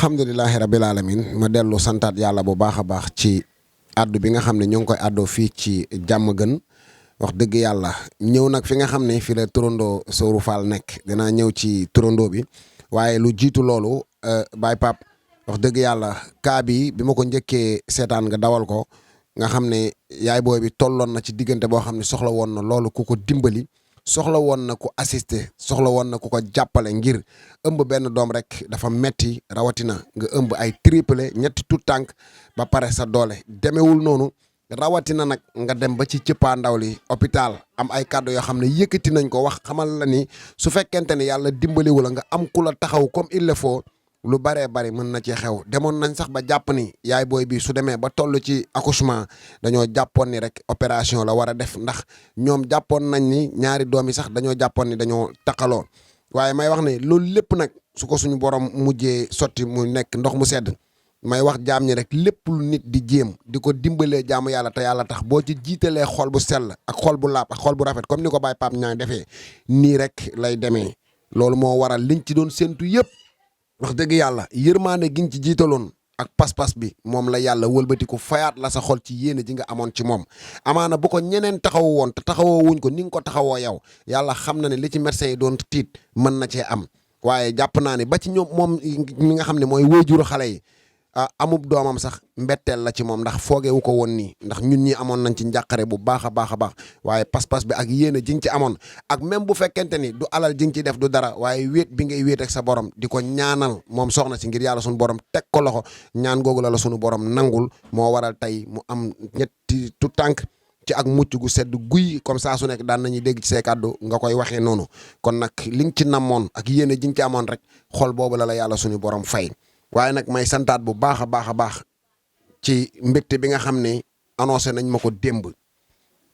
alhamdulilahi rabil alamin ma dellu santaat yàlla bu baax a baax ci addu bi nga xam ne ñoo ngi koy addoo fii ci jàmm gën wax dëgg yàlla ñëw nag fi nga xam ne fi la turandoo Sowru Fall nekk dinaa ñëw ci turandoo bi waaye lu jiitu loolu Baye Pape wax dëgg yàlla kaa bi ma ko njëkkee seetaan nga dawal ko nga xam ne yaay booy bi tolloon na ci diggante boo xam ne soxla woon na loolu ku ko dimbali soxla woon na ku assister soxla woon na ku ko jàppale ngir ëmb benn doom rek dafa metti rawatina nga ëmb ay triplé ñetti tout tànk ba pare sa doole demewul noonu rawatina nag nga dem ba ci cëppaandaw li hôpital am ay kàddu yoo xam ne yëkkati nañ ko wax xamal la ni su fekkente ne yàlla dimbaliwu la nga am ku la taxaw comme il le faut lu baree bari mën na cee xew demoon nañ sax ba jàpp ni yaay booy bi su demee ba toll ci accouchement dañoo jàppoon ni rek opération la war a def ndax ñoom jàppoon nañ ni ñaari doom yi sax dañoo jàppoon ni dañoo taqaloo waaye may wax ne loolu lépp nag su ko suñu borom mujjee sotti mu nekk ndox mu sedd may wax jaam ñi rek lépp lu nit di jéem di ko dimbalee jaamu yàlla te yàlla tax boo ci jiitalee xol bu sell ak xol bu laab ak xol bu rafet comme ni ko Baye Pape Niang defee nii rek lay demee loolu moo waral liñ ci doon séntu yëpp. wax dëgg yàlla yërmaande gi nga ci jiitaloon ak pas-pas bi moom la yàlla wëlbati ko fayaat la sa xol ci yéene ji nga amoon ci moom amaana bu ko ñeneen taxawu woon te taxawoo wuñ ko ni nga ko taxawoo yow yàlla xam na ne li ci médecin yi doon tiit mën na cee am waaye jàpp naa ne ba ci ñoom moom mi nga xam ne mooy wéyjuru xale yi amub doomam sax mbetteel la ci moom ndax foogeewu ko woon nii ndax ñun ñi amoon nañ ci njàqare bu baax a baax a baax waaye pas-pas bi ak yéene ji nga ci amoon ak même bu fekkente ni du alal ji nga ci def du dara waaye wéet bi ngay wéet ak sa borom di ko ñaanal moom soxna si ngir yàlla suñu borom teg ko loxo ñaan googu la suñu borom nangul moo waral tey mu am ñetti tu tànk ci ak mucc gu sedd guy comme ça su nekk daan nañuy dégg ci say kàddu nga koy waxee noonu kon nag li nga ci namoon ak yéene ji nga ci amoon rek xol boobu la yàlla suñu borom fay waaye nag may santaat bu baax a baax a baax ci mbégte bi nga xam ne annoncé nañ ma ko démb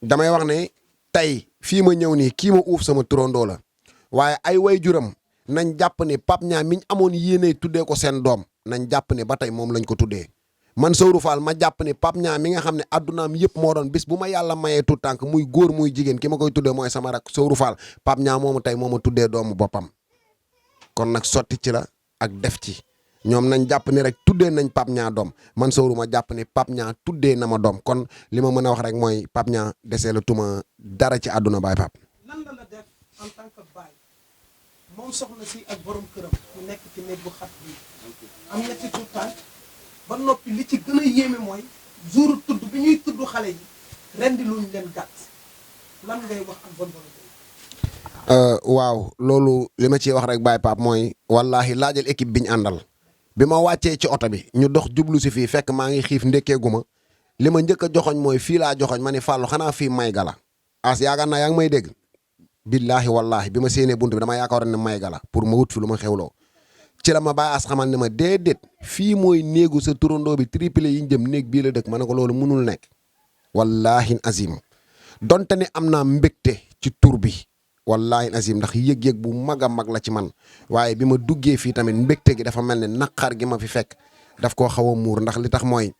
damay wax ne tey fii ma ñëw nii kii ma uuf sama turandoo la waaye ay waajuram nañ jàpp ne Pape Niang miñ amoon yéene tuddee ko seen doom nañ jàpp ne ba tey moom lañ ko tuddee man Sowru Fall ma jàpp ne Pape Niang mi nga xam ne addunaam yëpp moo doon bis bu ma yàlla mayee tout tànk muy góor muy jigéen ki ma koy tuddee mooy sama rak Sowru Fall Pape Niang moomu tey moo ma tuddee doomu boppam kon nag sotti ci la ak def ci ñoom nañ jàpp ni rek tuddee nañ Pape Niang doom man Sowru ma jàpp ni Pape Niang tuddee na ma doom kon li ma mën a wax rek mooy Pape Niang desee la tuma dara ci àdduna Baye Pape. lan la def en tant que baay moom soxna si ak borom këram mu nekk ci néeg bu xat bi am ñetti tuut tànk ba noppi li ci gën a yéeme mooy jour tudd bi ñuy tudd xale yi rendi luñ leen gàtt lan ngay wax ak bonne volonté. waaw loolu li ma ciy wax rek Baye Pape mooy wallaahi laajal équipe bi ñu àndal. bi ma wàccee ci oto bi ñu dox jublu si fii fekk maa ngi xiif ndekkeeguma li ma njëkk a joxoñ mooy fii laa joxoñ ma ni Fallou xanaa fii may gala as yaakaar naa yaa ngi may dégg billaahi wallaahi bi ma séenee bunt bi dama yaakaaroon ne may gala pour ma wut fi lu ma xewloo ci la ma bàyyi as xamal ne ma déedéet fii mooy néegu sa turandoo bi triplé yi ñu jëm néeg bii la dëkk ma ne ko loolu mënul nekk wallaahi azim donte ne am naa mbégte ci tur bi wallaahi azim ndax yëg-yëg bu mag a mag la ci man waaye bi ma duggee fii tamit mbégte gi dafa mel ne naqar gi ma fi fekk daf koo xaw a muur ndax li tax mooy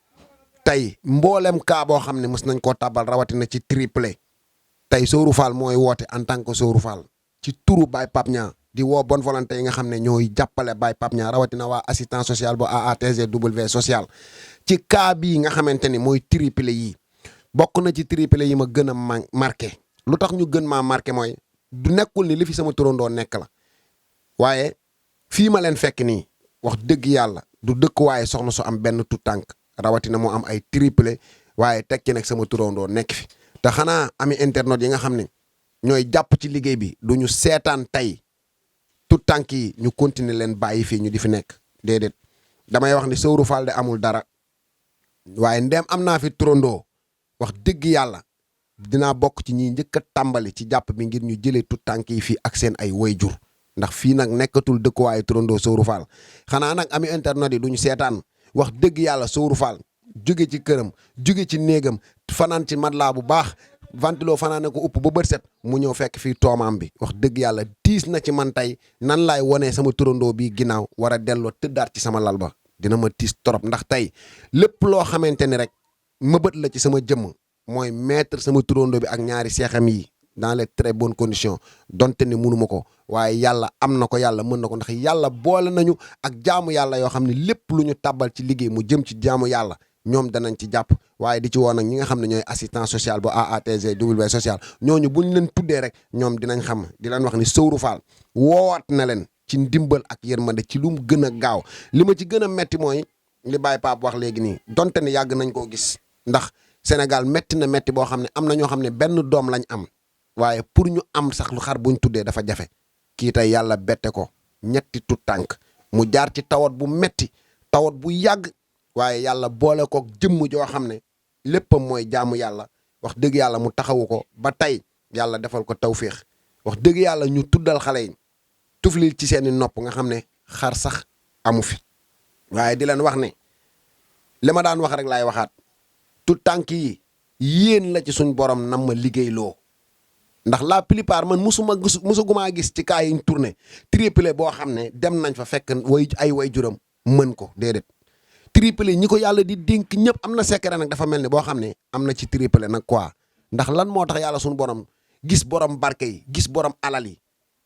tey mboolem kaa boo xam ne mës nañ koo tabal rawatina ci triplé tey Sowru Fall mooy woote en tant que Sowru Fall ci turu Baye Pape Niang di woo bonne volonté yi nga xam ne ñooy jàppale Baye Pape Niang rawatina waa assistance sociale ba AATGW social ci kaa bii nga xamante ni mooy triplé yi bokk na ci triplé yi ma gën a marqué lu tax ñu gën maa marqué mooy du nekkul ni li fi sama turandoo nekk la waaye fii ma leen fekk nii wax dëgg yàlla du dëkk waaye soxna su am benn tout tànk rawatina moo am ay triplé waaye tekki nag sama turandoo nekk fi te xanaa ami internet yi nga xam ne ñooy jàpp ci liggéey bi du ñu seetaan tey tout tànk yi ñu continuer leen bàyyi fii ñu di fi nekk déedéet damay wax ni Sowru Fall de amul dara waaye ndem am naa fi turandoo wax dëgg yàlla dinaa bokk ci ñi njëkk a tàmbali ci jàpp bi ngir ñu jëlee tout tànk yi fii ak seen ay wayjur ndax fii nag nekkatul dëkkuwaayu turandoo Sowru Fall xanaa nag ami internet yi duñu seetaan wax dëgg yàlla Sowru Fall jóge ci këram jóge ci néegam fanaan ci matelas bu baax ventilo fanaan ko upp ba bët set mu ñëw fekk fii toomaam bi wax dëgg yàlla tiis na ci man tey nan laay wonee sama turandoo bii ginnaaw war a delloo tëddaat ci sama lal ba dina ma tiis trop ndax tey lépp loo xamante ni rek mëbët la ci sama jëmm mooy mettre sama turandoo bi ak ñaari seexam yi dans les très bonnes conditions donte ni mënuma ko waaye yàlla am na ko yàlla mën na ko ndax yàlla boole nañu ak jaamu yàlla yoo xam ne lépp lu ñu tàbbal ci liggéey mu jëm ci jaamu yàlla ñoom danañ ci jàpp waaye di ci woon nag ñi nga xam ne ñooy assistant social bu AATG W social ñooñu buñ leen tuddee rek ñoom dinañ xam di leen wax ni Sowru Fall woowaat na leen ci ndimbal ak yërmande ci lu mu gën a gaaw li ma ci gën a metti mooy li Baye Pape wax léegi nii donte ne yàgg nañ koo gis ndax Sénégal metti na metti boo xam ne am na ñoo xam ne benn doom lañ am waaye pour ñu am sax lu xar buñ tuddee dafa jafe kii tey yàlla bette ko ñetti tut tànk mu jaar ci tawat bu metti tawat bu yàgg waaye yàlla boole ko jëmm joo xam ne léppam mooy jaamu yàlla wax dëgg yàlla mu taxawu ko ba tey yàlla defal ko tawféex wax dëgg yàlla ñu tuddal xale yi tuflil ci seeni nopp nga xam ne xar sax amu fi waaye di leen wax ne li ma daan wax rek laay waxaat tut tànk yi yéen la ci suñ borom nam ma liggéey loo ndax la plupart man musugumaa gis ci kaa yiñ tourné triplé boo xam ne dem nañ fa fekk way juram mën ko déedéet triplé ñi ko yàlla di dénk ñëpp am na secret nag dafa mel ni boo xam ne am na ci triplé nag quoi ndax lan moo tax yàlla suñu borom gis borom barke yi gis borom alal yi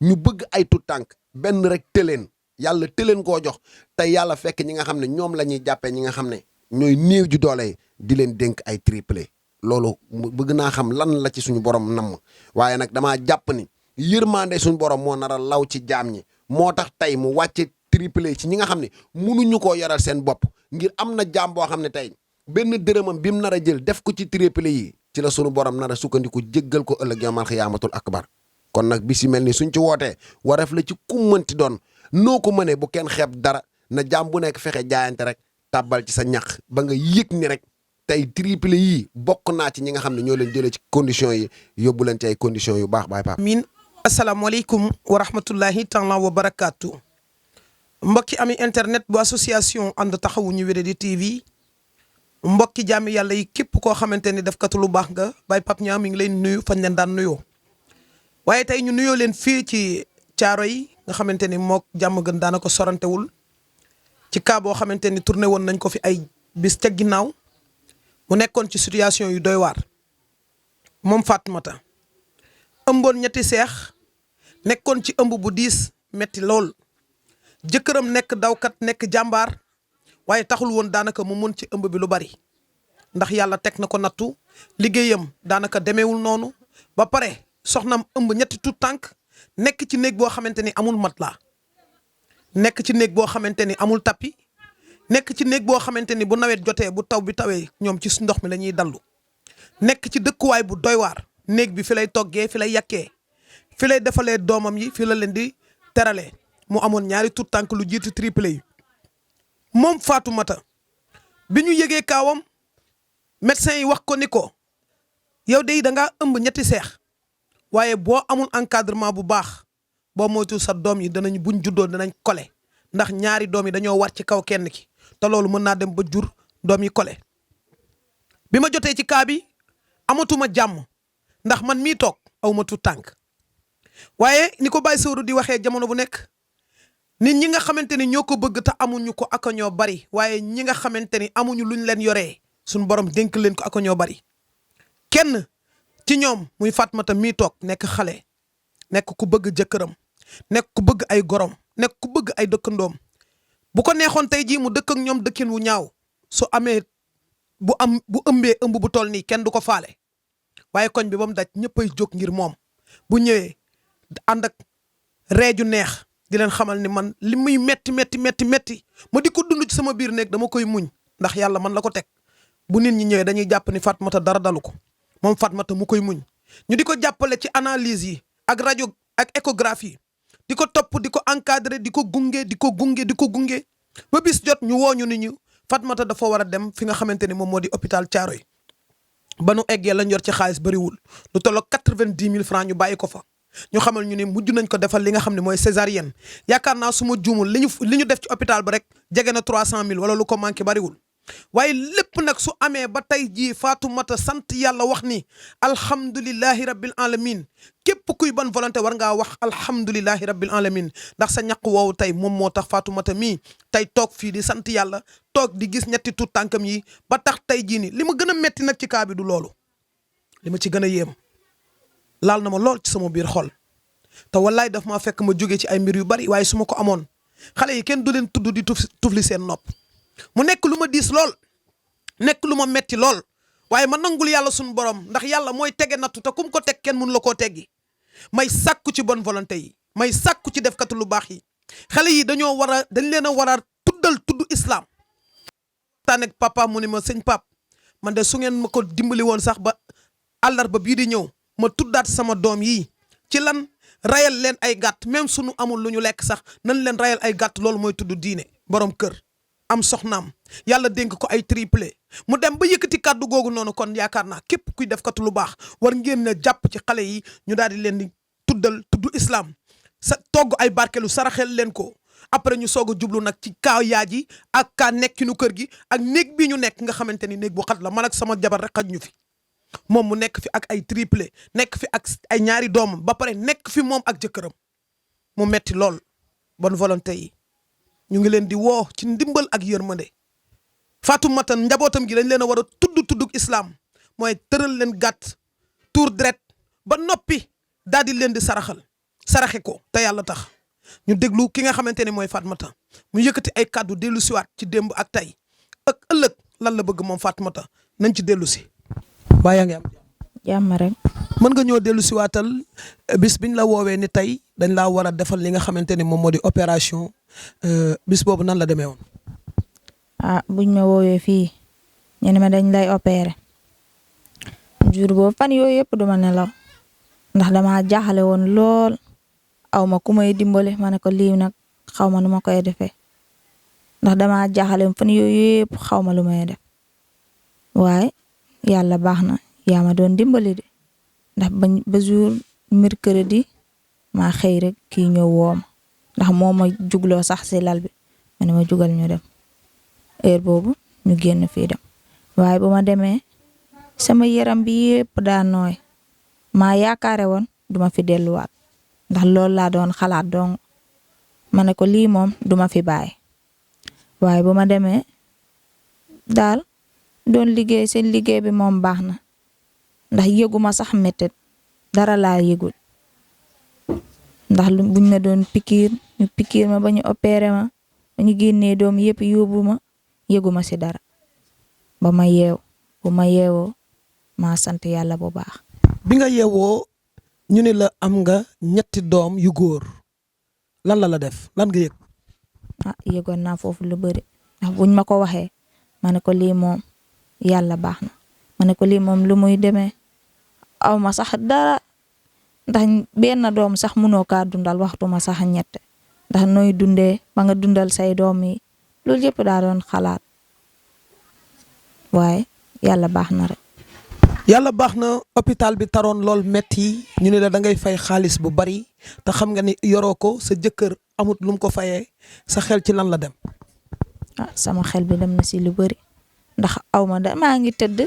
ñu bëgg ay tut tànk benn rek tëleen yàlla tëleen koo jox tey yàlla fekk ñi nga xam ne ñoom la ñuy jàppee ñi nga xam ne ñooy néew ju doole yi di leen dénk ay triplé loolu bëgg naa xam lan la ci suñu borom namm waaye nag damaa jàpp ni yërmande suñu borom moo nar a law ci jaam ñi moo tax tey mu wàcce triplé ci ñi nga xam ne mënuñu koo yoral seen bopp ngir am na jaam boo xam ne tey benn dërëmam bi mu nar a jël def ko ci triplé yi ci la suñu borom nar a sukkandiku jéggal ko ëllëg yawmal xiyaamatul akbar kon nag bis yi mel ni suñ ci wootee wareef la ci ku mënti doon noo ko mënee bu kenn xeeb dara na jaam bu nekk fexe jaayante rek tàbbal ci sa ñax ba nga yëg ni rek tey triplé yii bokk naa ci ñi nga xam ne ñoo leen jëlee ci conditions yi yóbbu leen ci ay conditions yu baax Baye Pape. min asalaamaaleykum wa rahmatullahi taala wa barakaatu. mbokki ami internet bu association ànd taxawu ñu wéradi TV mbokki jaami yàlla yi képp koo xamante ni def katu lu baax nga Baye Pape Niang mi ngi leen nuyu fañ leen daan nuyoo waaye tey ñu nuyoo leen fii ci caaro yi nga xamante ni mook jàmm gën daanaka sorantewul ci cas boo xamante ni tourné woon nañ ko fi ay bis ca ginnaaw mu nekkoon ci situation yu doy waar moom Fatoumata ëmboon ñetti seex nekkoon ci ëmb bu diis metti lool jëkkëram nekk dawkat nekk jàmbaar waaye taxul woon daanaka mu mun ci ëmb bi lu bari ndax yàlla teg na ko nattu liggéeyam daanaka demeewul noonu ba pare soxnam ëmb ñetti tout tànk nekk ci néeg boo xamante ni amul matelas nekk ci néeg boo xamante ni amul tapis nekk ci néeg boo xamante ni bu nawet jotee bu taw bi tawee ñoom ci ndox mi la ñuy dallu nekk ci dëkkuwaay bu doy waar néeg bi fi lay toggee fi lay yàkkee fi lay defalee doomam yi fi la leen di teralee mu amoon ñaari tout tànk lu jiitu triplé yi moom Fatoumata bi ñu yëgee kaawam médecin yi wax ko ni ko yow de da ngaa ëmb ñetti seex waaye boo amul encadrement bu baax boo moytu sa doom yi danañ buñ juddoo danañ kole ndax ñaari doom yi dañoo war ci kaw kenn ki te loolu mën naa dem ba jur doom yi kole bi ma jotee ci kaa bi amatuma jàmm ndax man mii toog awma tout tànk waaye ni ko Baye Sowru di waxee jamono bu nekk nit ñi nga xamante ni ñoo ko bëgg te amuñu ko ak ñoo bari waaye ñi nga xamante ni amuñu luñ leen yoree suñu borom dénk leen ko ak ñoo bari kenn ci ñoom muy Fatoumata mii toog nekk xale nekk ku bëgg jëkkëram nekk ku bëgg ay gorom nekk ku bëgg ay dëkkandoom bu ko neexoon tey jii mu dëkk ak ñoom dëkkin wu ñaaw su amee bu ëmbee ëmb bu toll nii kenn du ko faale waaye koñ bi ba mu daj ñëppay jóg ngir moom bu ñëwee ànd ak reeju neex di leen xamal ni man li muy metti ma di ko dund ci sama biir néeg dama koy muñ ndax yàlla man la ko teg bu nit ñi ñëwee dañuy jàpp ni Fatoumata dara dalu ko moom Fatoumata mu koy muñ ñu di ko jàppale ci analyse yi ak rajo ak échographie di ko topp di ko encadrer di ko gunge ba bis jot ñu wooñu ni ñu Fatoumata dafa war a dem fi nga xamante ni moom moo di hôpital Thiaroye ba nu eggee lañ yor ci xaalis bëriwul lu tolloog 90 000 francs ñu bàyyi ko fa ñu xamal ñu ne mujj nañ ko defal li nga xam ne mooy césarienne yaakaar naa su ma juumul li ñu def ci hôpital ba rek jege na 300 000 wala lu ko manqué bariwul waaye lépp nag su amee ba tey jii Fatoumata sant yàlla wax ni alhamdulillahi rabbil alamin képp kuy ban volonté war ngaa wax alhamdulillahi rabbil alamin ndax sa ñaq woowu tey moom moo tax Fatoumata mii tey toog fii di sant yàlla toog di gis ñetti tuut tànkam yi ba tax tey jii ni li ma gën a metti nag ci kaa bi du loolu li ma ci gën a yéem laal na ma lool ci sama biir xol te wallaay daf maa fekk ma jóge ci ay mbir yu bari waaye su ma ko amoon xale yi kenn du leen tudd di tufli seen nopp mu nekk lu ma diis lool nekk lu ma metti lool waaye ma nangul yàlla suñu borom ndax yàlla mooy tege nattu te kum ko teg kenn mun la koo teggi may sàkku ci bonne volonté yi may sàkku ci defkatu lu baax yi xale yi dañ leen a war a tudd islam. taan ak papa mu ne ma sëñ pap man de su ngeen ma ko dimbali woon sax ba àllarba bii di ñëw ma tuddaat sama doom yi ci lan rayal leen ay gàtt même sunu amul lu ñu lekk sax nan leen rayal ay gàtt loolu mooy tudd diine borom kër am soxnaam yàlla dénk ko ay triplé mu dem ba yëkkati kàddu googu noonu kon yaakaar naa képp kuy def katu lu baax war ngeen a jàpp ci xale yi ñu daal di leen di tudd islam sa togg ay barkelu saraxel leen ko après ñu soog a jublu nag ci kaa yaay ji ak kaa nekkinu kër gi ak néeg bi ñu nekk nga xamante ni néeg bu xat la man ak sama jabar rek xaj ñu fi moom mu nekk fi ak ay triplé nekk fi ak ay ñaari doomam ba pare nekk fi moom ak jëkkëram mu metti lool bonne volonté yi ñu ngi leen di woo ci ndimbal ak yërmande Fatoumata njabootam gi dañ leen a war a tuddug islam mooy tëral leen gàtt tour dret ba noppi daal di leen di saraxe ko te yàlla tax ñu déglu ki nga xamante ne mooy Fatoumata mu yëkkati ay kàddu dellu siwaat ci démb ak tey ak ëllëg lan la bëgg moom Fatoumata nañ ci dellu si. baa yaa ngi am jàmm rek. mën nga ñoo dellu siwaatal bis biñ la woowee ni tey dañ laa war a defal li nga xamante ne moom moo di opération bis boobu nan la demee woon. Buñ ma woowee fii ñu ne ma dañ lay opéré jour boobu fan yooyu yëpp duma nelaw ndax dama jaaxale woon lool. aw ma ku may dimbale ma ne ko lii nag xaw ma nu ma koy defee ndax dama jaaxale fan yooyu yëpp xaw ma lu may def waaye yàlla baax na yaa ma doon dimbali de ndax ba jour mercredi maa xëy rek kii ñëw woom ndax moo ma jugloo sax si lal bi ma ne ma jugal ñu dem heure boobu ñu génn fii dem waaye bu ma demee sama yaram bi yëpp daa nooy maa yaakaare woon duma fi delluwaat. ndax loolu laa doon xalaat donc ma ne ko lii moom duma fi bàyyi waaye bu ma demee daal doon liggéey seen liggéey bi moom baax na ndax yëguma sax méttit dara laa yëgul ndax buñ ma doon pikiir ñu pikiir ma ba ñu opéré ma ba ñu génnee doom yëpp yóbbu ma yëguma si dara ba ma yeew bu ma yeewoo maa sant yàlla bu baax. bi nga yeewoo ñu ne la am nga ñetti doom yu góor lan la def lan nga yëg. yëgoon naa foofu lu bëri ndax buñ ma ko waxee ma ne ko lii moom yàlla baax na ma ne ko lii moom lu muy demee aw ma sax dara ndax benn doom sax munoo kaa dundal waxtu ma sax ñett ndax nooy dundee ba nga dundal say doom yi loolu yëpp daa doon xalaat waaye yàlla baax na rek. yàlla baax na hôpital bi taroon lool metti ñu ne la da ngay fay xaalis bu bari te xam nga ni yoroo ko sa jëkkër amut lu mu ko fayee sa xel ci lan la dem. sama xel bi dem na si lu bari ndax aw ma da maa ngi tëdd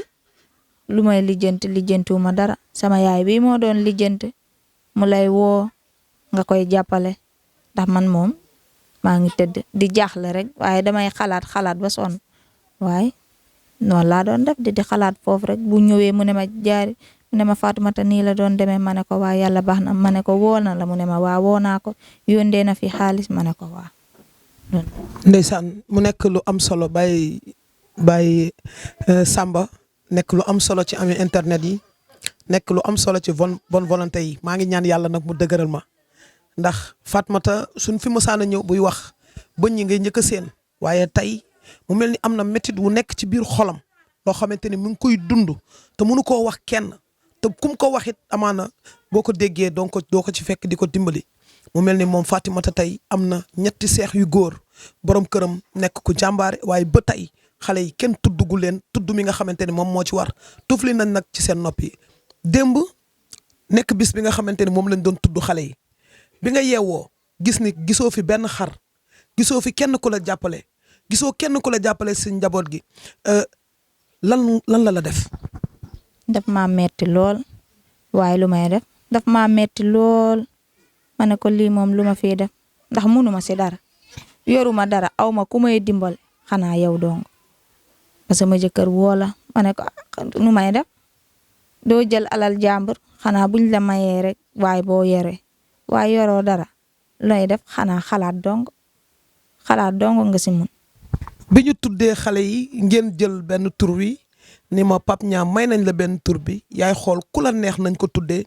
lu may lijjantiwu ma dara sama yaay bi moo doon lijjanti mu lay woo nga koy jàppale ndax man moom maa ngi tëdd di jaaxle rek waaye damay xalaat ba sonn waaye. noonu laa doon def di xalaat foofu rek bu ñëwee mu ne ma Fatoumata nii la doon demee ma ne ko waa yàlla baax na ma ne ko woo na la mu ne ma waa woo naa ko yóndee na fi xaalis ma ne ko waa. ndeysaan mu nekk lu am solo bay Samba nekk lu am solo ci ami internet yi nekk lu am solo ci bonne volonté yi maa ngi ñaan yàlla nag mu dëgëral ma ndax Fatoumata suñ fi mësaan a ñëw buy wax bëñ ñi ngay njëkk a seen waaye tey. mu mel ni am na métit wu nekk ci biir xolam loo xamante ni mu ngi koy dund te mënu koo wax kenn te kum ko waxit amaana boo ko déggee doo ko ci fekk di ko dimbali mu mel ni moom Fatoumata tey am na ñetti seex yu góor borom këram nekk ku jàmbaare waaye ba tey xale yi kenn tuddugu leen tudd mi nga xamante ni moom moo ci war tufli nañ nag ci seen nopp yi démb nekk bis bi nga xamante ni moom lañ doon tudd xale yi bi nga yeewoo gis ni gisoo fi benn xar gisoo fi kenn ku la jàppale. gisoo kenn ku la jàppale si njaboot gi lan la def. daf maa metti lool waaye lu may def daf maa metti lool ma ne ko lii moom lu ma fii def ndax munuma si dara yoruma dara aw ma ku may dimbal xanaa yow dong parce que ma jëkkër woo la ma ne ko nu may def doo jël alal jàmbur xanaa buñ la mayee rek waaye boo yoree waaye yoroo dara looy def xanaa xalaat dong nga si mun. bi ñu tuddee xale yi ngeen jël benn tur wi ni ma Pape Niang may nañ la benn tur bi yaay xool ku la neex nañ ko tuddee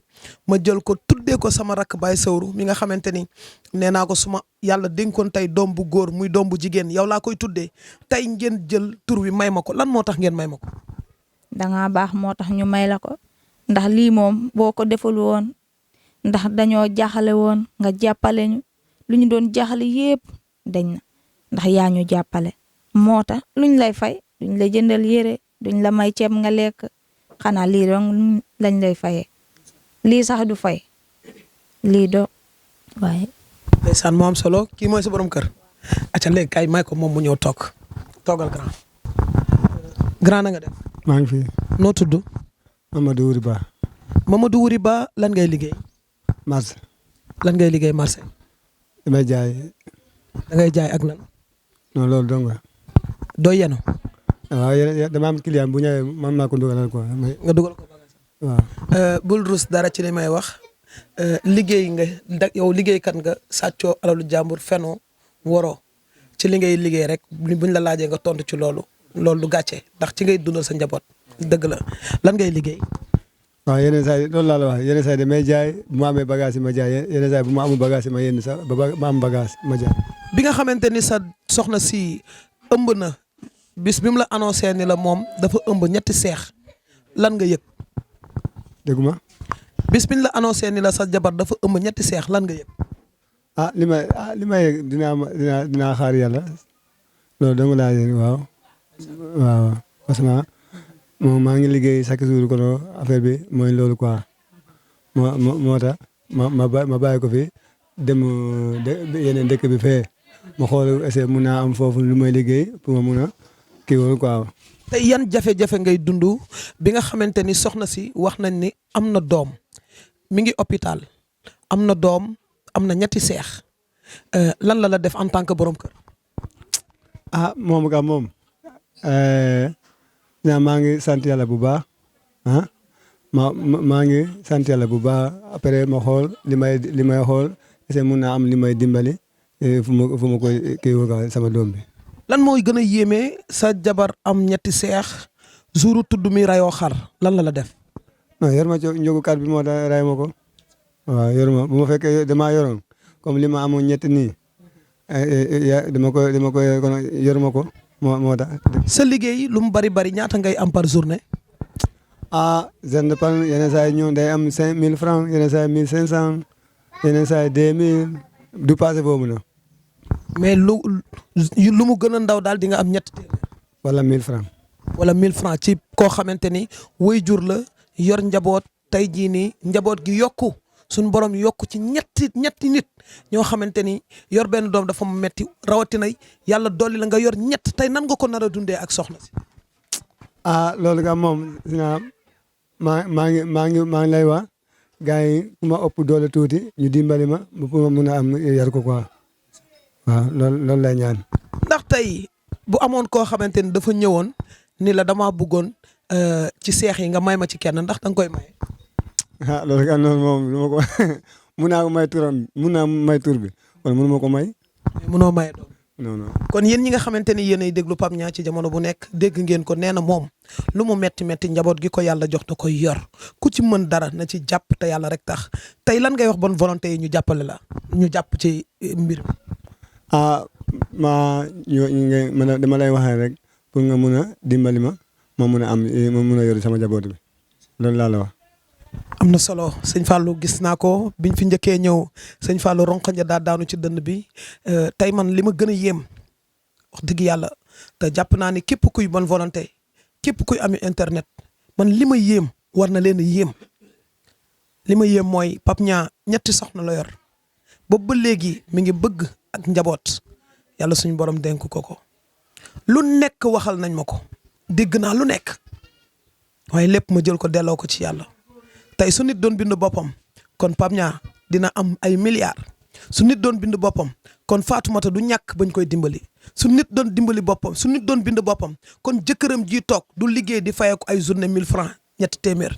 ma jël ko tuddee ko sama rakk Baye Sawru mi nga xamante ni nee naa ko suma yàlla dénkoon tey doom bu góor muy doom bu jigéen yow laa koy tuddee tey ngeen jël tur wi may ma ko lan moo tax ngeen may ma ko. dangaa baax moo tax ñu may la ko ndax lii moom boo ko deful woon ndax dañoo jaaxale woon nga jàppale ñu lu ñu doon jaaxale yépp dañ na ndax yaa ñu jàppale moo tax luñ lay fay duñ la jëndal yére duñ la may ceeb nga lekk xanaa lii dong lañ lay fayee lii sax du fay lii do waaye. ndeysaan moo am solo kii mooy sa borom kër. acca léegi kay may ko moom mu ñëw toogal grand na nga def. maa ngi fi. noo tudd. Mamadou Wuri Ba. Mamadou Wuri Ba lan ngay liggéey. marché. lan ngay liggéey marché. damay jaay. da ngay jaay ak lan. non loolu dong nga. doo yenu. waaw yéen dama am client bu ñëwee man maa ko dugalal quoi. nga dugal ko bagage. waaw. bul rus dara ci li may wax liggéey nga yow liggéeykat nga sàccoo alalu jàmbur fenoo waroo ci li ngay liggéey rek buñ la laajee nga tontu ci loolu du gàcce ndax ci ngay dundal sa njaboot dëgg la lan ngay liggéey. waaw yeneen saa yi loolu laa la wax yeneen saa yi damay jaay bu ma amee bagage yi ma jaay yeneen saa yi bu ma amul bagage yi ma yenn sax ba ma am bagage ma jaay. bi nga xamante ni sa soxna si ëmb na bis bi mu la annoncé ni la moom dafa ëmb ñetti seex lan nga yëg. dégguma. bis bi ñu la annoncé ni la sa jabar dafa ëmb ñetti seex lan nga yëg. li may yëg dinaa xaar yàlla loolu dong laa yëg waaw parce que moom maa ngi liggéey chaque jour kono affaire bi mooy loolu quoi moo tax ma bàyyi ko fi dem yeneen dëkk bi fee ma xool est-ce que mun naa am foofu lu may liggéey pour ma mun a kii woon quoi. tey yan jafe-jafe ngay dund bi nga xamante ni soxna si wax nañ ni am na doom mi ngi hôpital am na doom am na ñetti seex lan la def en tant que borom kër. moom maa ngi sant yàlla bu baax maa ngi sant yàlla bu baax après ma xool li may xool est-ce que mun naa am li may dimbali fu ma koy kii woo sama doom bi. lan mooy gën a yéeme sa jabar am ñetti seex jouru tudd mi rayoo xar lan la def. non yor ma njógukat bi moo tax ray ma ko waaw yor ma bu ma fekkee damaa yoroon comme li ma amoon ñetti nii dama koy kon yor ma ko moo tax. sa liggéey lu mu bari ñaata ngay am par journée. ça dépend yeneen saa yi ñëw day am 5000 francs yeneen saa yi 1500 yeneen saa yi 2000 du passé boobu na. mais lu mu gën a ndaw daal di nga am ñetti téeméer. wala 1000 francs. wala 1000 francs ci koo xamante ni waajur la yor njaboot tey jii nii njaboot gi yokku suñu borom yokku ci ñetti nit ñoo xamante ni yor benn doom dafa metti rawatina yàlla dolli la nga yor ñett tey nan nga ko nar a dundee ak soxna si. loolu nga moom maa ngi lay wax gars yi ku ma ëpp doole tuuti ñu dimbali ma pour ma mun a am yar ko quoi waaw loolu lay ñaan. ndax tey bu amoon koo xamante ni dafa ñëwoon ni la damaa bëggoon ci seex yi nga may ma ci kenn ndax danga koy may. loolu kan noonu moom du ma ko mun naa ko may turam mun naa may tur bi wala mënu ma ko may. mënoo may doom. non. kon yéen ñi nga xamante ni yéenay déglu Pape Niang ci jamono bu nekk dégg ngeen ko nee na moom lu mu metti njaboot gi ko yàlla jox da koy yor ku ci mën dara na ci jàpp te yàlla rek tax tey lan ngay wax bonne volonté yi ñu jàppale la ñu jàpp ci mbir mi. dama lay waxee rek pour nga mun a dimbali ma mun a mun a yor sama njaboot bi loolu laa la wax. am na solo sëñ Fallou gis naa ko biñ fi njëkkee ñëw sëñ Fallou ronqaña daa daanu ci dënn bi tey man li ma gën a yéem wax dëgg yàlla te jàpp naa ni képp kuy bonne volonté képp kuy ami internet man li ma yéem war na leen a yéem li ma yéem mooy Pape Niang ñetti soxna la yor boobu ba léegi mi ngi bëgg ak njaboot yàlla suñu borom dénk ko lu nekk waxal nañ ma ko dégg naa lu nekk waaye lépp ma jël ko delloo ko ci yàlla. tey su nit doon bind boppam kon Pape Niang dina am ay milliards su nit doon bind boppam kon Fatoumata du ñàkk bañ koy dimbali su nit doon dimbali boppam su nit doon bind boppam kon jëkkëram ji toog du liggéey di fayeeku ay journée 1000 francs ñetti téeméer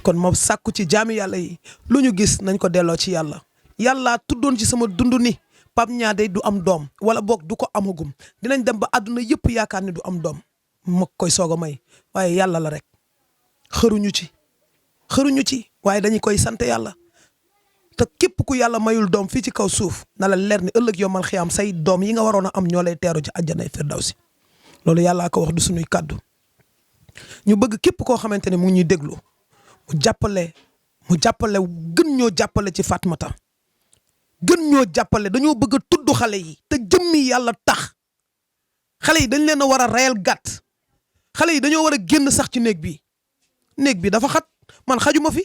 kon moom sàkku ci jaami yàlla yi lu ñu gis nañ ko delloo ci yàlla yàlla tuddoon ci sama dund ni Pape Niang day du am doom wala boog du ko amagum dinañ dem ba àdduna yëpp yaakaar ne du am doom ma koy soog a may waaye yàlla la rek xëruñu ci waaye dañu koy sant yàlla te képp ku yàlla mayul doom fii ci kaw suuf na la leer ni ëllëg yomal xiyaam say doom yi nga waroon a am ñoo lay teeru ci àjjanay firdawsi loolu yàllaa ko wax du suñuy kàddu ñu bëgg képp koo xamante ne mu ngi ñuy déglu mu jàppale gën ñoo jàppale ci Fatmata gën ñoo jàppale dañoo bëgg a tudd xale yi te jëmmi yàlla tax xale yi dañ leen a war a reyal gàtt xale yi dañoo war a génn sax ci néeg bi dafa xat man xajuma fi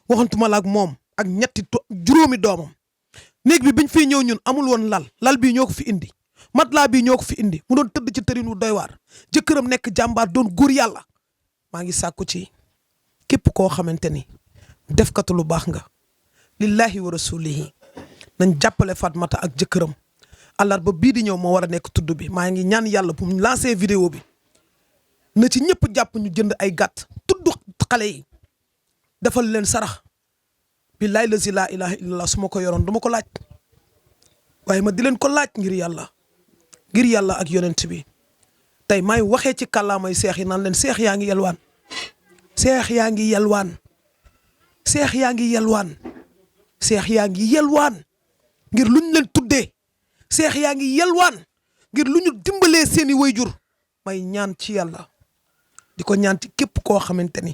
waxantuma la ak moom ak juróomi doomam néeg bi biñ fiy ñëw ñun amul woon lal bii ñoo ko fi indi matelas bii ñoo ko fi indi mu doon tëdd ci tërin wu doy waar jëkkëram nekk jàmbaar doon góor yàlla maa ngi sàkku ci képp koo xamante ni defkatu lu baax nga lillahi wa rasulihi nañ jàppale Fatmata ak jëkkëram àllarba bii di ñëw moo war a nekk tudd bi maa ngi ñaan yàlla pour mu lancer vidéo bi na ci ñëpp jàpp ñu jënd ay gàtt tudd xale yi defal leen sarax billahi lazi laa ilaha illallah su ma ko yoroon du ma ko laaj waaye ma di leen ko laaj ngir yàlla ak yonent bi tey may waxee ci kàllaamay seex yi naan leen seex yaa ngi yelwaan seex yaa ngi yelwaan seex yaa ngi yelwaan seex yaa ngi yelwaan ngir lu ñu leen tuddee seex yaa ngi yelwaan ngir lu ñu dimbalee seeni wayjur may ñaan ci yàlla di ko ñaan ci képp koo xamante ni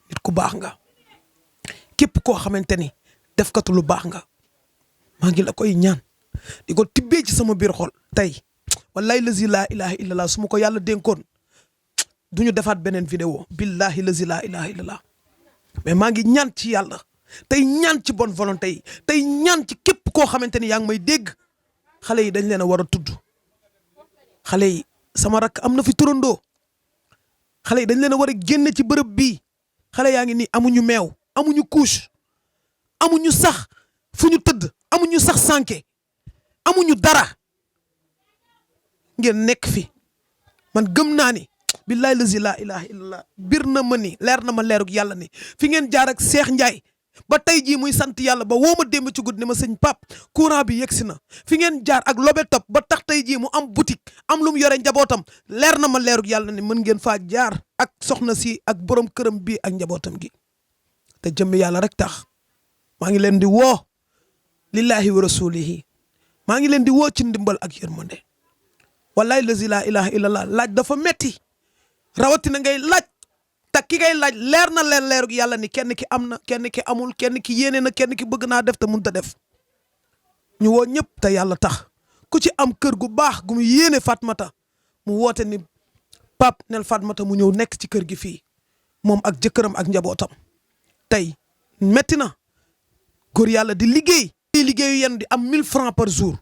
nit ku baax nga képp koo xamante ni defkatu lu baax nga maa ngi la koy ñaan di ko tibbee ci sama biir xol tey wallahi lazi laa ilaha illallah su ma ko yàlla dénkoon du ñu defaat beneen vidéo billahi lazi laa ilaha illallah mais maa ngi ñaan ci yàlla tey ñaan ci bonne volonté yi tey ñaan ci képp koo xamante ni yaa ngi may dégg xale yi dañ leen a war a tudd xale yi sama rakk am na fi turandoo xale yi dañ leen a war a génne ci bërëb bii xale yaa ngi nii amuñu meew amuñu couche amuñu sax fu ñu tëdd amuñu sax sànke amuñu dara ngeen nekk fi man gëm naa ni billahi lazi laa ilaha illallah bir na ma ni leer na ma leerug yàlla ni fi ngeen jaar ak Cheikh Ndiaye ba tey jii muy sant yàlla ba woo ma démb ci guddi ne ma sëñ Pape courant bi yegsi na fi ngeen jaar ak lobe top ba tax tey jii mu am boutique am lu mu yore njabootam leer na ma leerug yàlla ni mën ngeen faa jaar ak soxna si ak borom këram bii ak njabootam gi te jëmmi yàlla rek tax maa ngi leen di woo lillahi wa rasulihi maa ngi leen di woo ci ndimbal ak yërmande wallahi lazi laa ilaha illallah laaj dafa metti rawatina ngay laaj te ki ngay laaj leer na leen leerug yàlla ni kenn ki am na kenn ki amul kenn ki yéene na kenn ki bëgg naa def te mënut a def ñu woo ñëpp te yàlla tax ku ci am kër gu baax gu mu yéene Fatmata mu woote ni Pape nel Fatmata mu ñëw nekk ci kër gi fii moom ak jëkkëram ak njabootam tey metti na góor yàlla di liggéeyu yenn di am 1000 francs par jour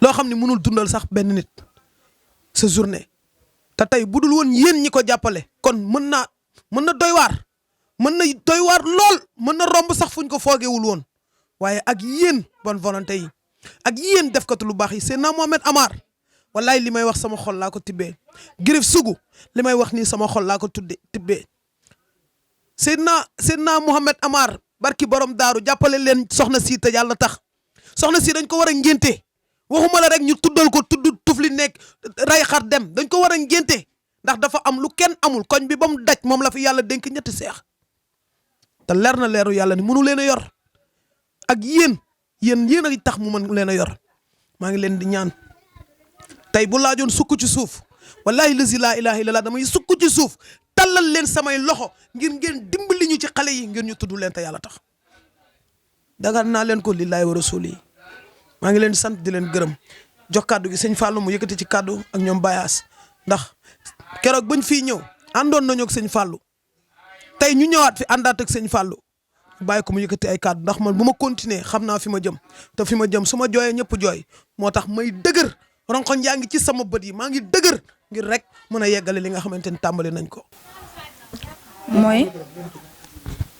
loo xam ne mënul dundal sax benn nit sa journée te tey bu dul woon yéen ñi ko jàppale kon mën na doy waar lool mën na romb sax fuñ ko foogewul woon waaye ak yéen bonne volonté yi ak yéen defkatu lu baax yi Seydina Mohamed Amar wallahi li may wax sama xol laa ko tibbee Girif Sougou li may wax nii sama xol laa ko tibbee Seydina Mohamed Amar barki borom daaru jàppale leen soxna si te yàlla tax soxna si dañ ko war a ngénte waxuma la rek ñu tuddal ko tudd tufli nekk ray xar dem dañ ko war a ngénte ndax dafa am lu kenn amul koñ bi ba mu daj moom la fi yàlla dénk ñetti seex te leer na leeru yàlla ni mënu leen a yor ak yéen a tax mu mën leen a yor maa ngi leen di ñaan tey bu laajoon sukk ci suuf wallahi lazi laa ilaha illallah damay sukk ci suuf tallal leen samay loxo ngir ngeen dimbali ñu ci xale yi ngeen ñu tudd leen te yàlla tax dagal naa leen ko lillahi wa rasuli maa ngi leen di sant di leen gërëm jox kàddu gi sëñ Fallou mu yëkkati ci kàddu ak ñoom Bayaas ndax keroog bañ fii ñëw àndoon nañu ak sëñ Fallou tey ñu ñëwaat fi àndaat ak sëñ Fallou bàyyi ko mu yëkkati ay kàddu ndax man bu ma continuer xam naa fi ma jëm te fi ma jëm su ma jooyee ñëpp jooy moo tax may dëgër ronkoñ yaa ngi ci sama bët yi maa ngi dëgër ngir rek mën a yeggale li nga xamante ni tàmbali nañ ko.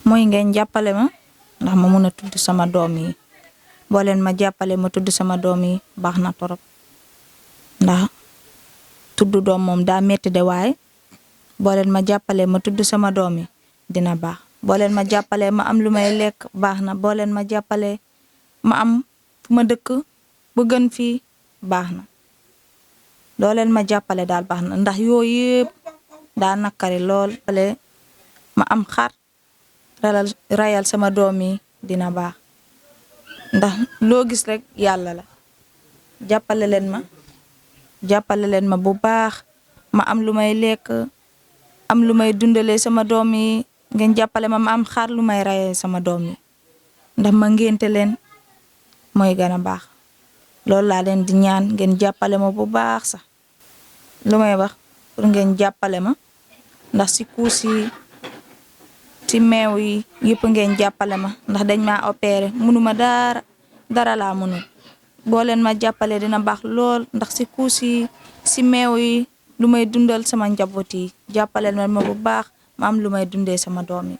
mooy ngeen jàppale ma ndax ma mun a tudd sama doom yi boo leen ma jàppale ma tudd sama doom yi baax na torop ndax tudd doom moom daa metti de waaye boo leen ma jàppale ma tudd sama doom yi dina baax boo leen ma jàppale ma am lu may lekk baax na boo leen ma jàppale ma am fu ma dëkk bu gën fii baax na doo leen ma jàppale daal baax na ndax yooyu yëpp daa nakari lool pale ma am xar rayal sama doom yi dina baax ndax loo gis rek yàlla la jàppale leen ma bu baax ma am lu may lekk am lu may dundalee sama doom yi ngeen jàppale ma am xar lu may rayee sama doom yi ndax ma ngénte leen mooy gën a baax loolu laa leen di ñaan ngeen jàppale ma bu baax sax lu may wax pour ngeen jàppale ma ndax si kuus yi si meew yi yëpp ngeen jàppale ma ndax dañ maa opéré mënuma dara laa mënul boo leen ma jàppale dina baax lool ndax si kuus yi si meew yi lu may dundal sama njaboot yi jàppale ma bu baax ma am lu may dundee sama doom yi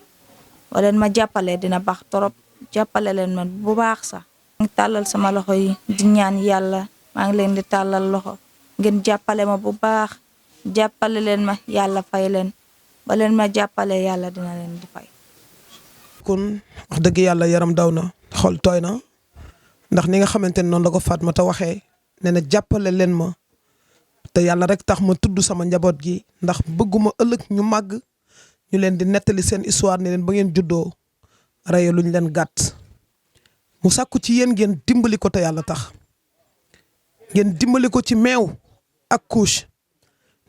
boo leen ma jàppale dina baax torop jàppale leen ma bu baax sax. maa ngi tàllal sama loxo yi di ñaan yàlla maa ngi leen di tàllal loxo ngeen jàppale ma bu baax jàppale leen ma yàlla fay leen ba leen ma jàppale yàlla dina leen di fay. kon wax dëgg yàlla yaram daw na xol tooy na ndax ni nga xamante ne noonu la ko Fatmata waxee nee na jàppale leen ma te yàlla rek tax ma tudd sama njaboot gi ndax bëgguma ëllëg ñu màgg ñu leen di nettali seen histoire ne leen ba ngeen juddoo reye luñ leen gàtt mu sàkku ci yéen ngeen dimbali ko te yàlla tax ngeen dimbali ko ci meew ak couche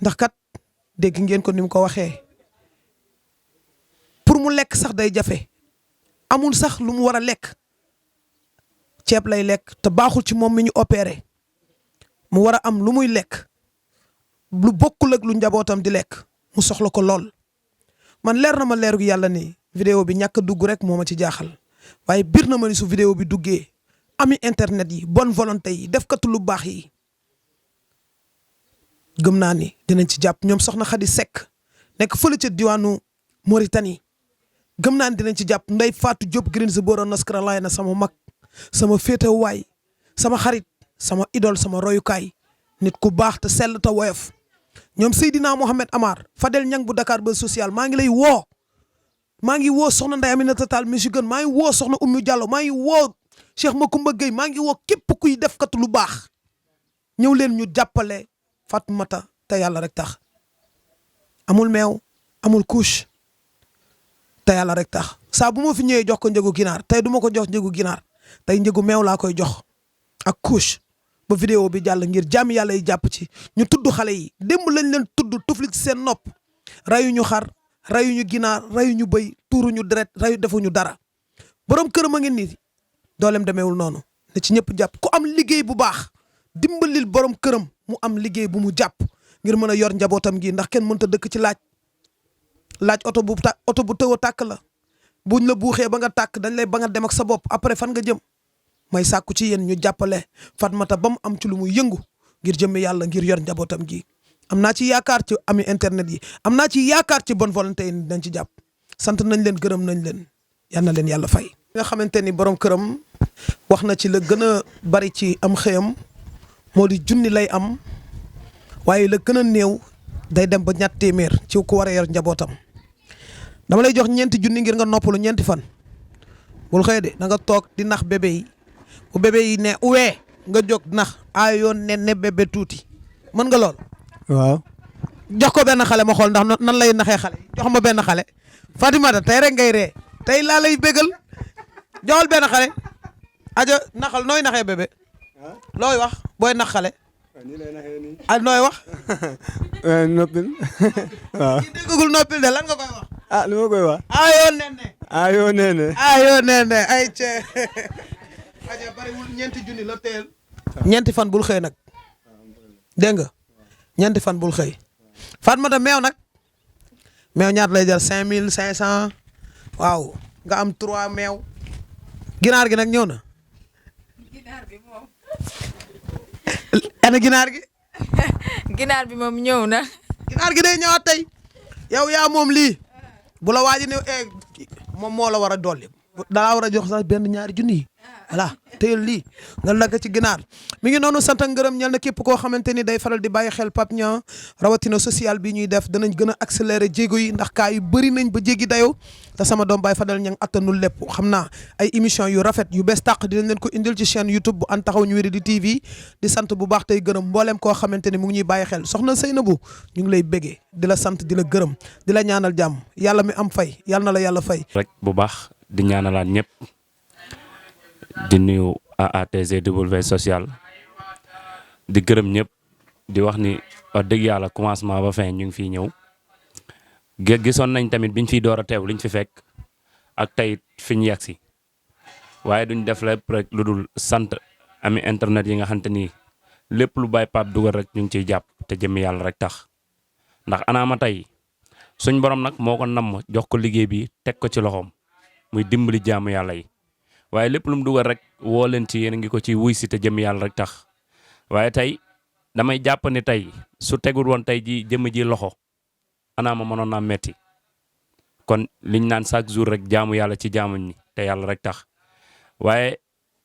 ndax kat dégg ngeen ko ni mu ko waxee pour mu lekk sax day jafe amul sax lu mu war a lekk ceeb lay lekk te baaxul ci moom mi ñu opéré mu war a am lu muy lekk lu bokkul ak lu njabootam di lekk mu soxla ko lool man leer na ma leeru yàlla ni vidéo bi ñàkk a dugg rek moo ma ci jaaxal waaye bir na ma ni su vidéo bi duggee ami internet yi bonne volonté yi defkatu lu baax yi gëm naa ni dinañ ci jàpp ñoom soxna Xadi Seck nekk fële ca diwaanu Mauritanie gëm naa ni dinañ ci jàpp Ndey Fatou Diop Greensboro North Carolina sama mag sama féetewaay sama xarit sama idole sama royukaay nit ku baax te sell te woyof ñoom Seydina Mohamed Amar Fadel Ñang bu Dakar ba social maa ngi lay woo maa ngi woo soxna Ndeye Aminata Tall Michigan maa ngi woo soxna Oumy Diallo maa ngi woo Cheikh Macoumba Gueye maa ngi woo képp kuy def kat lu baax ñëw leen ñu jàppale Fatmata te yàlla rek tax amul meew amul couche te yàlla rek tax saa bu ma fi ñëwee jox ko njëgu ginaar tey du ma ko jox njëgu ginaar tey njëgu meew laa koy jox ak couche ba vidéo bi jàll ngir jàmm yàlla yi jàpp ci ñu tudd xale yi démb lañ leen tudd tufli ci seen nopp rayuñu xar rayuñu ginaar rayuñu bëy tuuruñu deret defuñu dara borom këram a ngi nii dooleem demeewul noonu ne ci ñëpp jàpp ku am liggéey bu baax dimbalil borom këram mu am liggéey bu mu jàpp ngir mën a yor njabootam gi ndax kenn mënta dëkk ci laaj oto bu tëw a tàkk la buñ la buuxee ba nga tàkk dañ lay ba nga dem ak sa bopp après fan nga jëm may sàkku ci yéen ñu jàppale Fatmata ba mu am ci lu muy yëngu ngir jëmmi yàlla ngir yor njabootam gi am naa ci yaakaar ci ami internet yi am naa ci yaakaar ci bonne volonté yi dañ ci jàpp sant nañ leen gërëm nañ leen yal na leen yàlla fay. nga xamante ni borom këram wax na ci la gën a bari ci am xëyam moo di junni lay am waaye la gën a néew day dem ba ñett téeméer ci ku war a yor njabootam dama lay jox ñeenti junni ngir nga noppalu ñeenti fan bul xëy de da nga toog di nax bébé yi bu bébé yi ne uwee nga jóg nax ayoon ne bébé tuuti mën nga lool. waaw. jox ko benn xale ma xool ndax nan lay naxee xale jox ma benn xale Fatimata tey rek ngay ree tey laa lay bégal joxal benn xale aja naxal nooy naxee bébé looy wax booy nax xale nooy wax noppil waaw. kii déggagul noppil de lan nga koy wax li ma koy wax. ayoo nenne ay cee aja bariwul ñeenti junni la teel ñeenti fan bul xëy nag dégg nga ñeenti fan bul xëy Fatmata meew nag meew ñaata lay jar 5500 waaw nga am 3 meew ginaar gi nag ñëw na. ginaar bi moom. ana ginaar gi. ginaar bi moom ñëw na. ginaar gi day ñëwaat tey yow yaa moom lii bu la waaj ne moom moo la war a dolli dalaa war a jox sax benn ñaari junni voilà téyel lii nga nag ci ginaar mi ngi noonu sant ak ngërëm ñel na képp koo xamante ni day faral di bàyyi xel Pape Niang rawatina social bi ñuy def danañ gën a accélérer jéego yi ndax kaa yu bëri nañ ba jéggi dayoo te sama doom Baye Fadel Niang attanul lépp xam naa ay émission yu rafet yu bees tàq dinañ leen ko indil ci chaîne YouTube bu An Taxawu ñu Wéradi TV di sant bu baax tey gërëm mbooleem koo xamante ni mu ngi ñuy bàyyi xel soxna Seynabou ñu ngi lay béggee di la sant di la gërëm di la ñaanal jàmm yàlla mi am fay yàlla na la yàlla fay rek bu baax di ñaanalaat ñëpp di nuyu AATGW social di gërëm ñëpp di wax ni wax dëgg yàlla commencement ba fin ñu ngi fiy ñëw gisoon nañ tamit biñ fiy door a teew liñ fi fekk ak tey fi ñu yegg si waaye duñ def lépp rek lu dul sant ami internet yi nga xamante ni lépp lu Baye Pape dugal rek ñu ngi ciy jàpp te jëmmi yàlla rek tax ndax anaama tey suñ borom nag moo ko namm jox ko liggéey bi teg ko ci loxoom muy dimbali jaamu yàlla yi waaye lépp lu mu dugal rek woo leen ci yéen a ngi ko ci wuy si te jëmmi yàlla rek tax waaye tey damay jàpp ni tey su tegul woon tey ji jëmm ji loxo anaama mënoon naa metti kon liñ naan chaque jour rek jaamu yàlla ci jaamuñ ni te yàlla rek tax waaye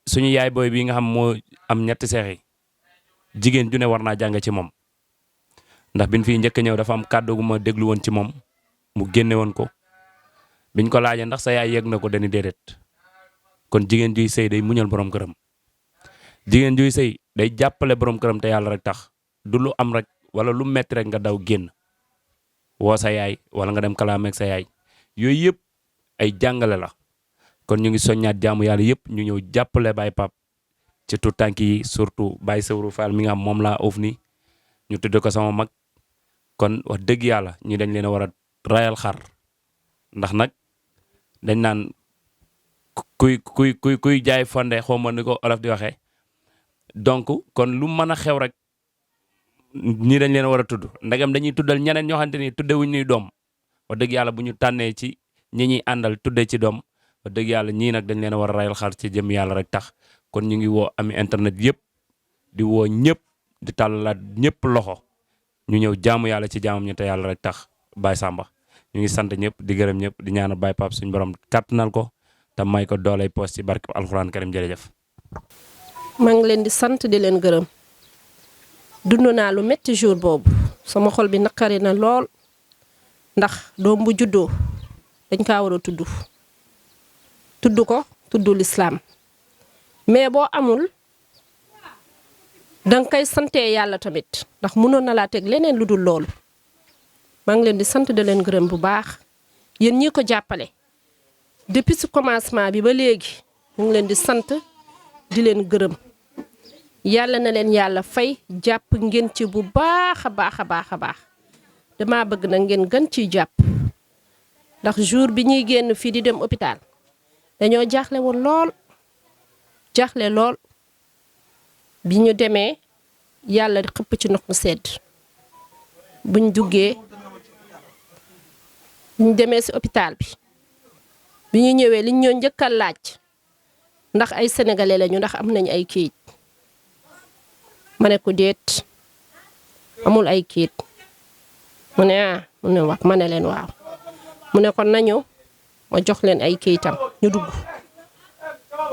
suñu yaay booy bi nga xam moo am ñetti seex yi jigéen ju ne war naa jàng ci moom ndax biñ fiy njëkk ñëw dafa am kàddu gu ma déglu woon ci moom mu génne woon ko biñ ko laajee ndax sa yaay yegg na ko dañu déedéet kon jigéen juy sëy day muñal borom këram jigéen juy sëy day jàppale borom këram te yàlla rek tax du lu am rek wala lu metti rek nga daw génn woo sa yaay wala nga dem kalaameeg sa yaay yooyu yëpp ay jàngale la kon ñu ngi soññaat jaamu yàlla yëpp ñu ñëw jàppale Baye Pape ci tout tànk yi surtout Baye Sawru Fall mi nga xam moom laa oof ni ñu tudd ko sama mag kon wax dëgg yàlla ñi dañ leen a war a rayal xar ndax nag dañ naan kuy jaay fonde xaw ma ni ko olof di waxee donc kon lu mën a xew rek ñii dañ leen a war a tudd ndegam dañuy tuddal ñeneen ñoo xamante ni tuddewuñ ñuy doom wax dëgg yàlla bu ñu tànnee ci ñi ñuy àndal tuddee ci doom wax dëgg yàlla ñii nag dañ leen a war a rayal xar ci jëm yàlla rek tax kon ñu ngi woo ami internet yëpp di woo ñëpp di tàllalaat ñëpp loxo ñu ñëw jaamu yàlla ci jaamam ñu te yàlla rek tax Baye Samba ñu ngi sant ñëpp di gërëm ñëpp di ñaanal Baye Pape suñu borom kàttanal ko te may ko dooley post ci barke alxuraan karim jërëjëf. maa ngi leen di sant di leen gërëm dund naa lu métti jour boobu sama xol bi naqari na lool ndax doom bu juddoo dañ kaa war a tudd ko tudd lislaam mais boo amul danga koy sante yàlla tamit ndax mënoon na laa teg leneen lu dul loolu maa ngi leen di sant di leen gërëm bu baax yéen ñi ko jàppale depuis su commencement bi ba léegi ñu ngi leen di sant di leen gërëm yàlla na leen yàlla fay jàpp ngeen ci bu baax a baax a baax a baax dama bëgg na ngeen gën ciy jàpp ndax jour bi ñuy génn fii di dem hôpital dañoo jaaxle woon lool jaaxle lool bi ñu demee yàlla di xëpp ci ndox mu sedd buñ duggee ñu demee ci hôpital bi ñu ñëwee liñ ñoo njëkkal laaj ndax ay sénégalais lañu ndax am nañ ay kayit ma ne ko déet amul ay kayit mu ne mu ne wax ma ne leen waaw mu ne kon nañu ma jox leen ay kayitam ñu dugg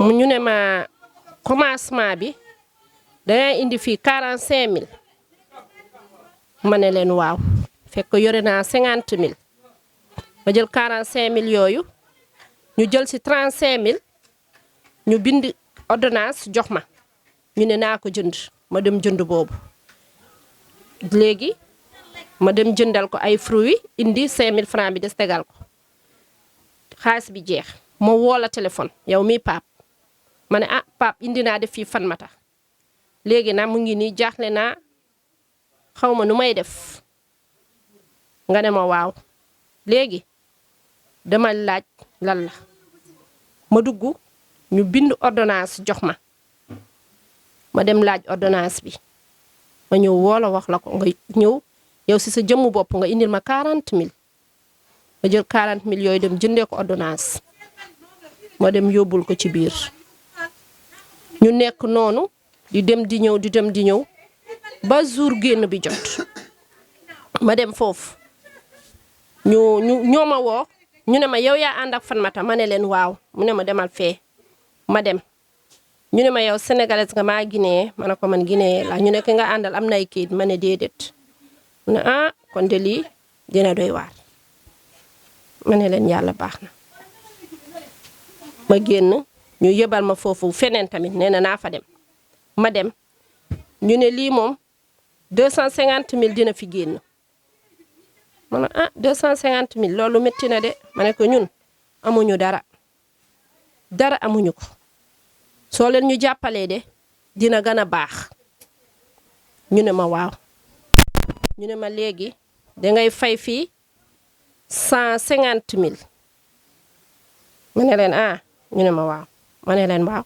mu ñu ne ma commencement bi dangay indi fii 45000 ma ne leen waaw fekk yore naa 50000 ma jël 45000 yooyu ñu jël ci 35000 ñu bind ordonnance jox ma ñu ne naa ko jënd ma dem jënd boobu léegi ma dem jëndal ko ay fruits indi 5000 francs bi des tegal ko xaalis bi jeex ma woo la téléphone yow mi Pape ma ne ah Pape indi naa def fii fan mata léegi nag mu ngi nii jaaxle naa xaw ma nu may def nga ne ma waaw léegi dama laaj lan la ma dugg ñu bind ordonnance jox ma dem laaj ordonnance bi ma ñëw woo la wax la ko nga ñëw yow si sa jëmmu bopp nga indil ma 40000 ma jël 40000 yooyu dem jëndee ko ordonnance ma dem yóbbul ko ci biir ñu nekk noonu di dem di ñëw di dem di ñëw ba jour génn bi jot ma dem foofu ñoo ma woo ñu ne ma yow yaa ànd ak Fatmata ma ne leen waaw mu ne ma demal fee ma dem ñu ne ma yow sénégalaise nga maa Guinée ma ne ko man Guinée la ñu ne ki nga àndal am na ay kayit ma ne déedéet mu ne ah kon de lii dina doy waar ma ne leen yàlla baax na ma génn ñu yebal ma foofu feneen tamit nee na naa fa dem ma dem ñu ne lii moom 250 000 dina fi génn ma ne ah 250 000 loolu métti na de ma ne ko ñun amuñu dara amuñu ko soo leen ñu jàppalee de dina gën a baax ñu ne ma waaw ñu ne ma léegi dangay fay fii 150 000 ma ne leen ah ñu ne ma waaw ma ne leen waaw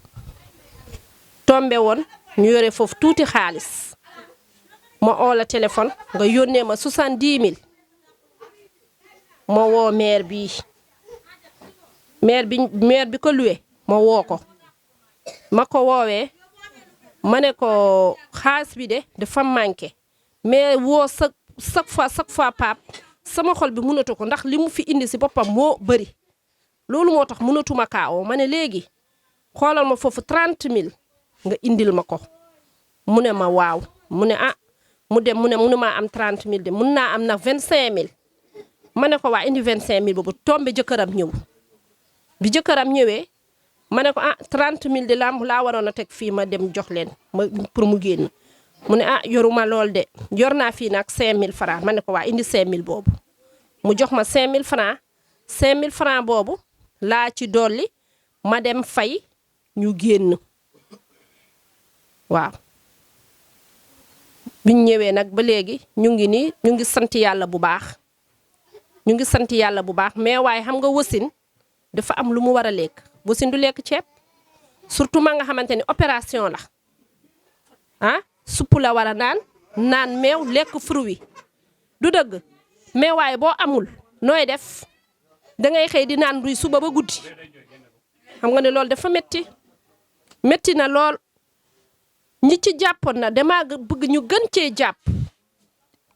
tombe woon ñu yore foofu tuuti xaalis ma oo la téléphone nga yónnee ma 70 000 ma woo maire bi ko luwe ma woo ko ma ko woowee ma ne ko xaalis bi de dafa manqué mais woo chaque fois Pape sama xol bi mënatu ko ndax li mu fi indi si boppam moo bëri loolu moo tax mënatuma kaawoo ma ne léegi xoolal ma foofu 30 000 nga indil ma ko mu ne ma waaw mu ne ah mu dem mu ne mënu maa am 30 000 de mun naa am nag 25 000 ma ne ko waa indi 25 000 boobu tombe jëkkëram ñëw bi jëkkëram ñëwee ma ne ko ah 30 000 de laa waroon a teg fii ma dem jox leen pour mu génn mu ne ah yoruma lool de yor naa fii nag 5000 francs ma ne ko waa indi 5000 boobu mu jox ma 5000 francs 5000 francs boobu laa ci dolli ma dem fay ñu génn waaw biñ ñëwee nag ba léegi ñu ngi sant yàlla bu baax mais waaye xam nga wasin dafa am lu mu war a lekk wasin du lekk ceeb surtout ma nga xamante ni opération la ah supp la war a naan meew lekk fruit du dëgg mais waaye boo amul nooy def dangay xëy di naan ruy suba ba guddi xam nga ne loolu dafa métti na lool ñi ci jàppoon na dama bëgg ñu gën cee jàpp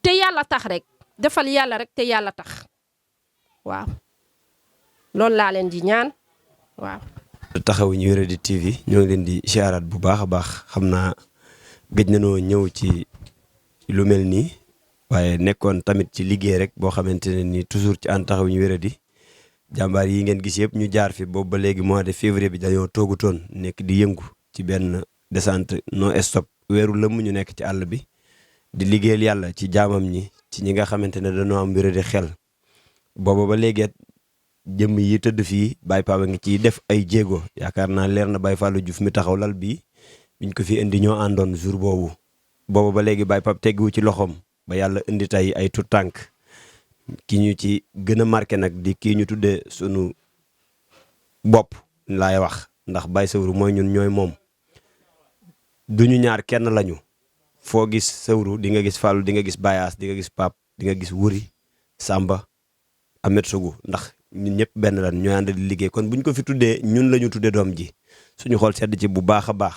te yàlla tax rek defal yàlla rek te yàlla tax waaw loolu laa leen di ñaan waaw. taxawu ñu Wéradi TV ñoo ngi leen di siyaaraat bu baax a baax xam naa gëj nañoo ñëw ci lu mel nii waaye nekkoon tamit ci liggéey rek boo xamante ne nii toujours ci ànd taxawu ñu Wéradi jàmbaar yi ngeen gis yëpp ñu jaar fi boobu ba léegi mois de février bi dañoo toogutoon nekk di yëngu ci benn descente non stop weeru lëmm ñu nekk ci àll bi di liggéeyal yàlla ci jaamam ñi ci ñi nga xamante ne dañoo am wéradi xel booba ba léegi jëmm yi tëdd fii Baye Pape ngi ciy def ay jéego yaakaar naa leer na Baye Fallou Diouf mi taxaw lal bi biñ ko fi indi ñoo àndoon jour boobu ba léegi Baye Pape teggu ci loxoom ba yàlla indi tey ay tout tànk ki ñu ci gën a marqué nag di kii ñu tuddee sunu bopp laay wax ndax Baye Sawru mooy ñun ñooy moom duñu ñaar kenn lañu foo gis Sawru di nga gis Fallou di nga gis Baye As di nga gis Pape di nga gis Wuri Samba Ahmed Sougou ndax ñun ñëpp benn lan ñooy ànd di liggéey kon buñ ko fi tuddee ñun la ñu tuddee doom ji suñu xol sedd ci bu baax a baax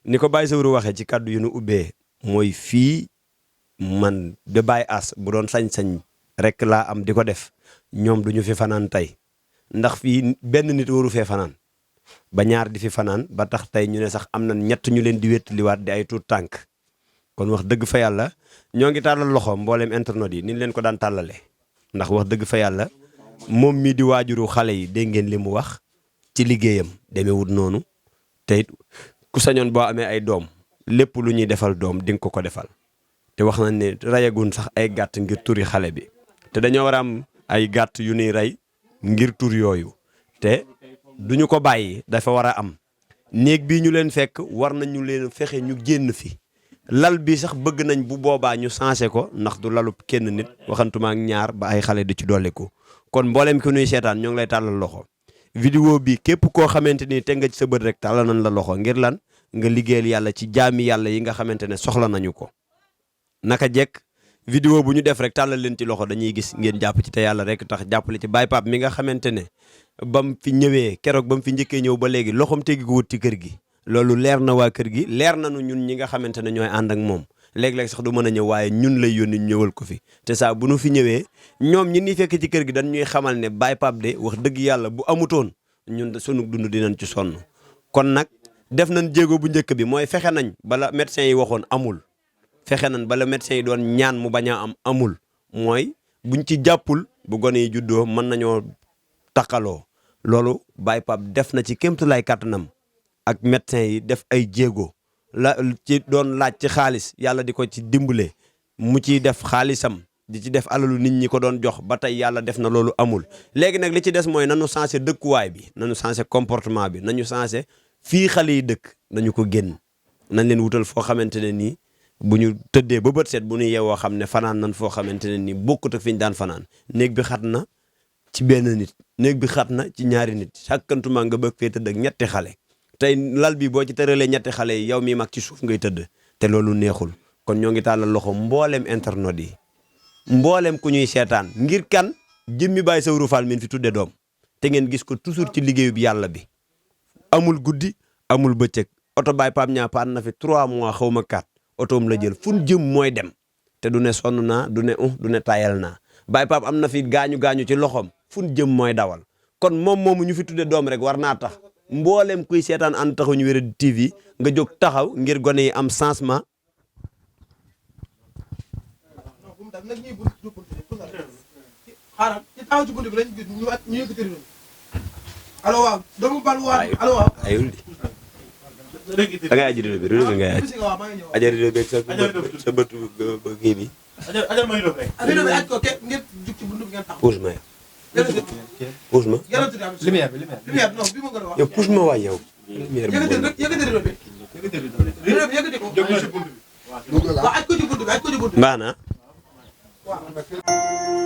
ni ko Baye Sawru waxee ci kàddu yu nu ubbee mooy fii man de Baye As bu doon sañ-sañ rek laa am di ko def ñoom duñu fi fanaan tey ndax fii benn nit waru fee fanaan ba ñaar di fi fanaan ba tax tey ñu ne sax am na ñett ñu leen di wéttaliwaat di ay tuut tànk kon wax dëgg fa yàlla ñoo ngi tàllal loxo mboolem internet yi ni leen ko daan tàllale ndax wax dëgg fa yàlla moom mii di waajuru xale yi dégg ngeen li mu wax ci liggéeyam demeewut noonu te it ku sañoon boo amee ay doom lépp lu ñuy defal doom di nga ko defal te wax nañ ne rayagun sax ay gàtt ngir turi xale bi te dañoo war a am ay gàtt yu ñuy rey ngir tur yooyu te duñu ko bàyyi dafa war a am néeg bii ñu leen fekk war nañu leen fexe ñu génn fi lal bi sax bëgg nañ bu boobaa ñu changé ko ndax du lalub kenn nit waxantuma ak ñaar ba ay xale di ci dolliku kon mboolem ki nuy seetaan ñoo ngi lay tàllal loxo vidéo bi képp koo xamante ni te nga ci sa bët rek tàllal nañ la loxo ngir lan nga liggéeyal yàlla ci jaami yàlla yi nga xamante ne soxla nañu ko naka jekk vidéo bu ñu def rek tàllal leen ci loxo dañuy gis ngeen jàpp ci te yàlla rek tax jàppale ci Baye Pape mi nga xamante ne bam fi ñëwee keroog bam fi njëkkee ñëw ba léegi loxoom tegi ko wut ci kër gi loolu leer na waa kër gi leer nañu ñun ñi nga xamante ne ñooy ànd ak moom léeg-léeg sax du mën a ñëw waaye ñun lay yónni ñëwal ko fi te saa bu nu fi ñëwee ñoom ñi ni fekk ci kër gi dañ ñuy xamal ne Baye Pape de wax dëgg yàlla bu amutoon ñun sunu dund dinañ ci sonn kon nag def nañ jéego bu njëkk bi mooy fexe nañ bala médecin yi waxoon amul fexe nañ bala médecin yi doon ñaan mu bañ a am amul mooy buñ ci jàppul bu gone yi juddoo mën nañoo takkaloo loolu Baye Pape def na ci kéemtulaay kàttanam ak médecin yi def ay jéego la ci doon laaj ci xaalis yàlla di ko ci dimbale mu ciy def xaalisam di ci def alalu nit ñi ko doon jox ba tey yàlla def na loolu amul léegi nag li ci des mooy nanu changé dëkkuwaay bi nanu changé comportement bi nañu changé fii xale yi dëkk nañu ko génn nañ leen wutal foo xamante ne nii bu ñu tëddee ba bët set bu ñu yeewoo xam ne fanaan nan foo xamante ne nii bokkut ak fi ñu daan fanaan néeg bi xat na ci benn nit néeg bi xat na ci ñaari nit sàkkantuma nga bëgg fee tëdd ak ñetti xale tey lal bi boo ci tëralee ñetti xale yi yow mi mag ci suuf ngay tëdd te loolu neexul kon ñoo ngi tàllal loxo mbooleem internet yi mboolem ku ñuy seetaan ngir kan jëmmi Baye Sawru Fall min fi tudde doom te ngeen gis ko toujours ci liggéeyu bi yàlla bi amul guddi amul bëccëg oto Baye Pape ñaa paan na fi 3 mois xaw ma 4 otoom la jël fu jëm mooy dem te du ne sonn naa du ne tayal naa Baye Pape am na fi gaañu ci loxoom fu jëm mooy dawal kon moom moomu ñu fi tudde doom rek war naa tax mboolem kuy seetaan ànd taxawu ñu Wéradi TV nga jóg taxaw ngir gone yi am changement. xaaral ci taxaw ci bunt bi lañ gis ñu yëkkati réew allo waaw doomu bal waa allo waaw ayul di da ngay aji réew bi réew bi ngay aji réew bi sa bëtu kii bi réew bi aj ko ke ngeen jug ci bunt bi ngeen taxaw puus ma puus ma lumière non bi ma gën a wax yow puus ma waay yow yëkkati réew bi yëkkati ko waaw aj ko ci bunt bi baax na waaw